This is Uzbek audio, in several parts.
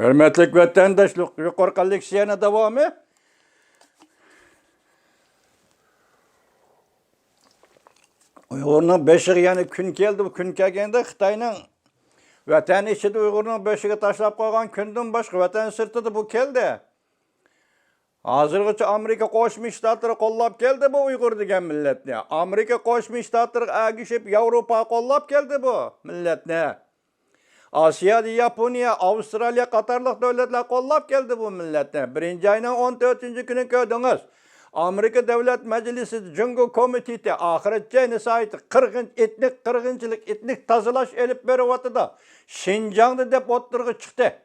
Hürmetlik vatandaşlık, yukarı leksiyona devamı. Uygur'un beşiği yani gün geldi, bu gün gelgende Xitay'nın vatan içinde Uygur'un beşiği taşlap koygan kündün başka vatan sırtıda bu geldi. Hazırgıça Amerika Qo'shma Shtatlari qo'llab keldi bu Uyg'ur degan millatni. Amerika Qo'shma Shtatlari agishib Yevropa qo'llab keldi bu millatni. Asiyada Yaponiya, Avstraliya qatorliq davlatlar qo'llab keldi bu millatni. 1-oyning 14-kuni ko'rdingiz. Amerika Davlat Majlisi Jungo Komiteti oxiratcha sayti etnik qirg'inchilik, etnik tozalash elib beryapti. Şinjan'da deb o'tirg'i chiqdi.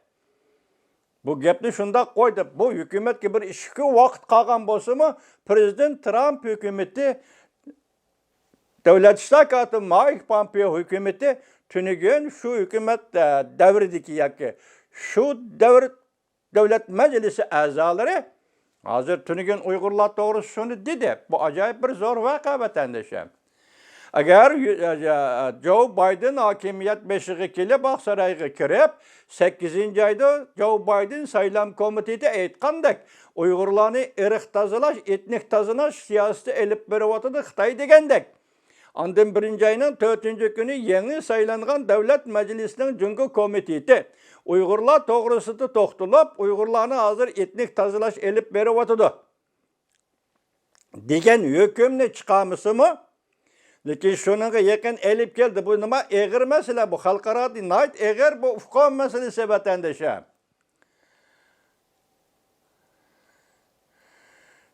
Bu gapni shunda qo'ydi. Bu hukumatga bir ishki vaqt qolgan bo'lsa-mu, Prezident Trump hukumati Davlat ishlar katibi Mike Pompeo hukumati tunigun shu hukumat davridagi yoki shu davr Davlat Majlisi a'zolari hozir tunigun Uyg'urlar to'g'risida shuni dedi. Bu ajoyib bir zo'r voqea vatandoshim. Agar Joe Biden hakimiyet beşiği kelib Oqsaroyga kirib, 8-oyda Joe Biden saylam komiteti aytgandek, Uyg'urlarni irq tozalash, etnik tozalash siyosati elib beryapti Xitoy degandek. Ondan 1-oyning 4-kuni yangi saylangan Davlat Majlisining Jungo komiteti Uyg'urlar to'g'risida to'xtalib, Uyg'urlarni hozir etnik tozalash elib beryapti degan hukmni chiqarmasimi? Lekin shunga yaqin elib keldi. Bu nima eg'ir masala bu? Xalqaro nayt eg'ir bu ufqon masalasi vatandoshim.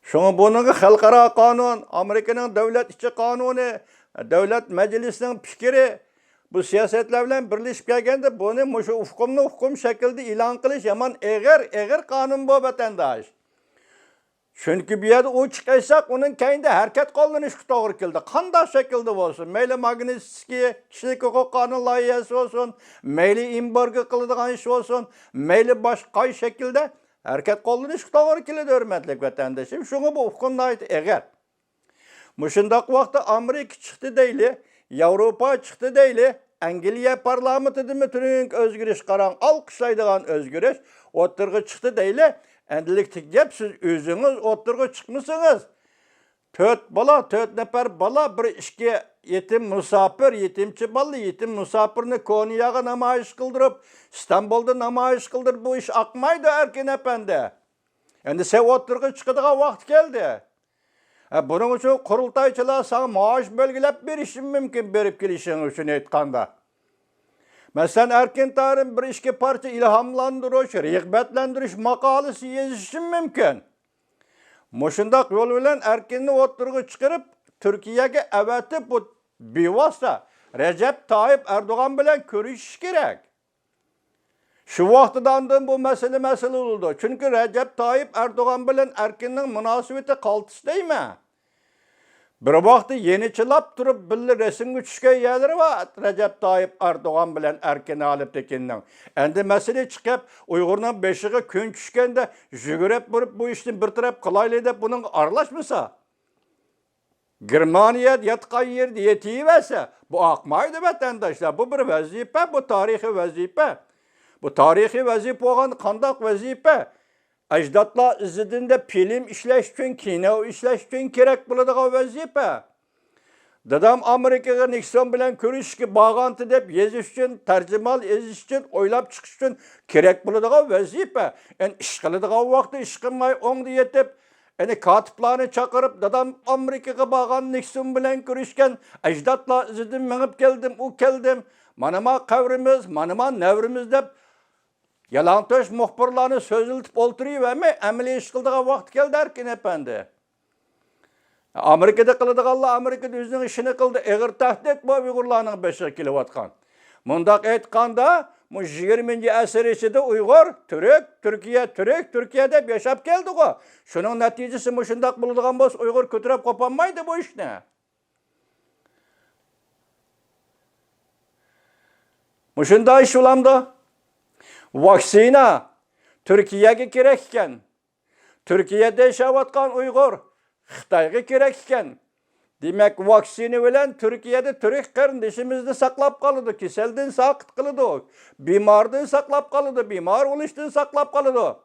Shunga bunga xalqaro qonun, Amerikaning davlat ichi qonuni, davlat majlisining fikri bu siyosatlar bilan birlashib kelganda buni shu ufqum shaklda e'lon qilish yomon eg'ir qonun bu vatandosh. Çünkü bir yerde o çıkaysak onun kendi hareket qo'llanishga to'g'ri keldi. Qanday shaklda bo'lsin, mayli Magnitskiy kishilik huquq qonun loyihasi bo'lsin, mayli embargo qiladigan ish bo'lsin, mayli boshqa shaklda hareket qo'llanishga to'g'ri keladi hurmatli vatandoshim. Shunga bu huquqni eg'ir. Mushundaq vaqtda Amerika chiqdi deyli, Yevropa chiqdi deyli, Angliya parlamentida turgan o'zgarish qarang, olqishlaydigan o'zgarish o'tirg'i chiqdi deyli. Endiliktik gap siz o'zingiz o'tirg'i chiqmasangiz 4 nafar bola bir ishga yetim musafir, yetimchi bola, yetim musafirni Konya'ga namoyish qildirib, Istanbulda namoyish qildirib bu ish oqmaydi erkin efendi. Endi sen o'tirg'i chiqadigan vaqt keldi. Buning uchun qurultaychilar sana maosh belgilab berishi mumkin, berib kelishing uchun aytganda. Mesela erkin tarih bir işki parça ilhamlandırış, rağbetlendiriş makalesi yazışım mümkün. Muşundak yol bilen erkinini oturgu çıkarıp Türkiye'ye evetip bu bivasta Recep Tayyip Erdoğan bilen görüş gerek. Şu vaktidan bu mesele oldu. Çünkü Recep Tayyip Erdoğan bilen erkinin münasebeti kaltısı değil mi? Bir vakti yeni çılap durup billi resim güçke yerleri var Recep Tayyip Erdoğan bilen erkeni alıp tekinden. Endi mesele çıkıp Uygur'un beşiği kün düşkende jügürep bu işin bir taraf kılaylı edip bunun arlaşmasa. Germaniya yatkan yerde yetiği verse bu akmaydı vatandaşlar. Bu bir vazife, bu tarihi vazife. Bu tarihi vazife olan kandak vazife. Ecdatlar izidinde film işleş için, kino işleş için gerek bulduğu vazife. Dadam Amerika'ya Nixon bilen görüşki bağlantı dep yazış için, tercümal yazış için, oylap çıkış için gerek bulduğu vazife. En iş kılıdığı vakti iş kılmayı onu yetip, katiplarını çakırıp, dadam Amerika'ya bağlan Nixon bilen görüşken, ecdatlar izidim, menip geldim, o geldim, manama kavrimiz, manama nevrimiz dep, yalantoş muhbirlarını sözültüp oturuyor ve emeli iş kıldığı vakit geldi erkin efendi. Amerika'da kılıdığı Allah, Amerika'da özünün işini kıldı. Eğer tahdit bu Uygurlarının beşiği kilovatkan. Mundak etkanda, bu 20. asır içinde Uygur, Türkiye'de yaşap geldi o. Şunun neticesi muşundak bulduğun boz Uygur kötürüp kopanmaydı bu iş ne? Muşunda iş ulamdı. Vaksina Türkiye'ye gerekken, Türkiye'de yaşavatkan Uygur, Xitay'a gerekken, Demek vaksini bilen Türkiye'de Türk kardeşimizni saklap kalıdı. Keselden sakıt kılıdı. Bimardan saklap kalıdı. Bimar oluştan saklap kalıdı.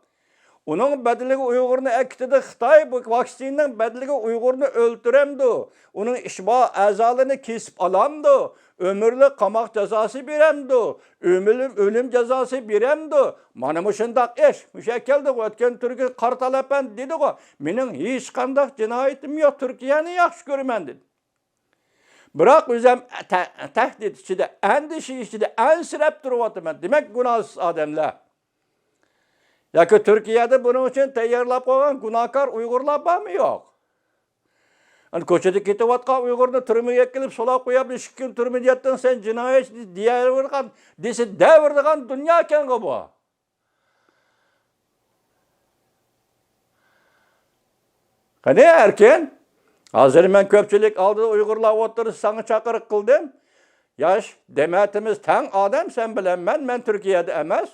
Onun bedeliga Uygurni ekitidi Xitoy bu vaksinaning bedeliga Uygurni öldüremdi. Onun ishbo a'zolarini kesib olamdi. Ömürlük qamoq jazosi beremdi. O'lim jazosi beremdi. Mana bu shundaq ish. O'sha keldi o'tgan turki Qartalapan dedi-ku, "Mening hech qanday jinoyatim yo'q, Turkiyani yaxshi ko'raman" dedi. Biroq o'zim tahdid ichida, andishi ichida ansirab turyapman. Demak, gunohsiz odamlar. Yoki Turkiyada buning uchun tayyorlab qo'ygan gunohkor Uyg'urlar bormi yo'q? Ani ko'chada ketayotgan Uyg'urni turmaga kelib solab qo'yib, 2 kun turmada yotding, sen jinoyat deyavergan, desa davrdigan dunyo ekan bu. Qani erken? Hozir men ko'pchilik oldida Uyg'urlar o'tirib sana chaqiriq qildim. Yosh dematimiz tang odam sen bilan men Turkiyada emas.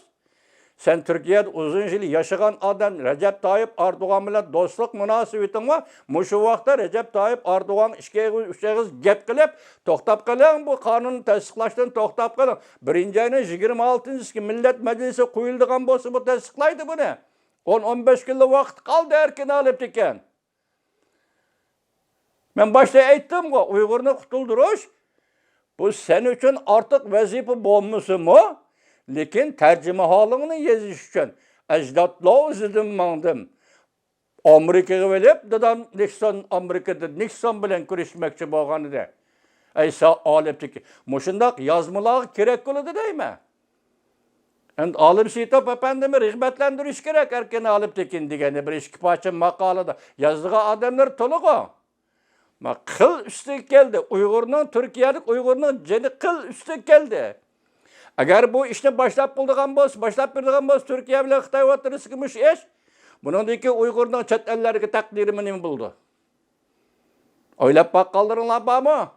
Sen Türkiye'de uzun yıl yaşayan adam Recep Tayyip Erdoğan bilen dostluk münasibetin var. Muşu vakti Recep Tayyip Erdoğan işkeğiz gep kılıp toktap kalın bu kanunu tasdiklaştığını toktap kalın. Birinci ayının 26. Millet Meclisi koyulduğun bosu bu tasdiklaydı bunu. 10-15 yılda vakit kaldı erken alıp diken. Ben başta ettim ki Uygur'unu kurtulduruş. Bu senin için artık vazife bulmuşsun mu? Lekin tercüme halini yazış için ecdatla izledim mandım. Amerika'ya velip dedem Nixon bilen görüşmekçi bolğan idi. Aysa aleptiki. Muşundaq yazmalar kerek kılıdı değil mi? Endi alıp Sitop efendimi rihbetlendiriş gerek erken aleptikin degeni bir iki parça makalada yazdığı adamlar toluğu. Ma kıl üstü geldi. Türkiye'lik Uygur'un ceni kıl üstü geldi. Agar bu ishni başlap berdigan bo'lsa, Turkiya bilan Xitoy o'tirishimiz ish. Buningdagi Uyg'urning chet ellariga taqdiri nima bo'ldi? O'ylab boqqanlaringlar bormi?